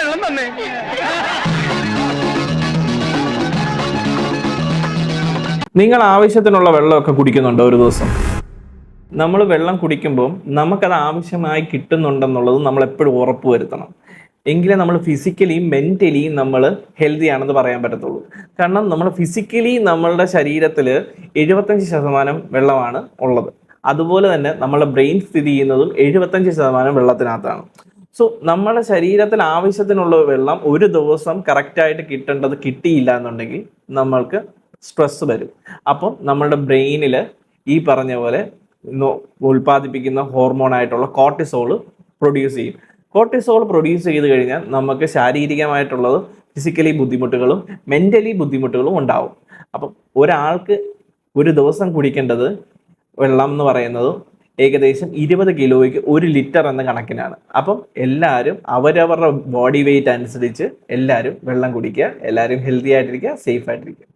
വെള്ളം തന്നെ. നിങ്ങൾ ആവശ്യത്തിനുള്ള വെള്ളമൊക്കെ കുടിക്കുന്നുണ്ടോ ഒരു ദിവസം? നമ്മൾ വെള്ളം കുടിക്കുമ്പോൾ നമുക്കത് ആവശ്യമായി കിട്ടുന്നുണ്ടെന്നുള്ളത് നമ്മൾ എപ്പോഴും ഉറപ്പ് വരുത്തണം. എങ്കിലേ നമ്മൾ ഫിസിക്കലിയും മെൻ്റലിയും നമ്മൾ ഹെൽത്തി ആണെന്ന് പറയാൻ പറ്റത്തുള്ളൂ. കാരണം നമ്മൾ ഫിസിക്കലി നമ്മളുടെ ശരീരത്തിൽ 75% വെള്ളമാണ് ഉള്ളത്. അതുപോലെ തന്നെ നമ്മുടെ ബ്രെയിൻ സ്ഥിതി ചെയ്യുന്നതും 75% വെള്ളത്തിനകത്താണ്. സോ നമ്മുടെ ശരീരത്തിന് ആവശ്യത്തിനുള്ള വെള്ളം ഒരു ദിവസം കറക്റ്റായിട്ട് കിട്ടേണ്ടത് കിട്ടിയില്ല എന്നുണ്ടെങ്കിൽ നമ്മൾക്ക് സ്ട്രെസ് വരും. അപ്പം നമ്മളുടെ ബ്രെയിനിൽ ഈ പറഞ്ഞ പോലെ ഉൽപ്പാദിപ്പിക്കുന്ന ഹോർമോണായിട്ടുള്ള കോർട്ടിസോള് പ്രൊഡ്യൂസ് ചെയ്യും. കോർട്ടിസോൾ പ്രൊഡ്യൂസ് ചെയ്ത് കഴിഞ്ഞാൽ നമുക്ക് ശാരീരികമായിട്ടുള്ളത് ഫിസിക്കലി ബുദ്ധിമുട്ടുകളും മെൻ്റലി ബുദ്ധിമുട്ടുകളും ഉണ്ടാവും. അപ്പം ഒരാൾക്ക് ഒരു ദിവസം കുടിക്കേണ്ടത് വെള്ളം എന്ന് പറയുന്നത് ഏകദേശം 20 കിലോയ്ക്ക് 1 ലിറ്റർ എന്ന കണക്കിനാണ്. അപ്പം എല്ലാവരും അവരവരുടെ ബോഡി വെയിറ്റ് അനുസരിച്ച് എല്ലാവരും വെള്ളം കുടിക്കുക. എല്ലാവരും ഹെൽത്തി ആയിട്ടിരിക്കുക, സേഫ് ആയിട്ടിരിക്കുക.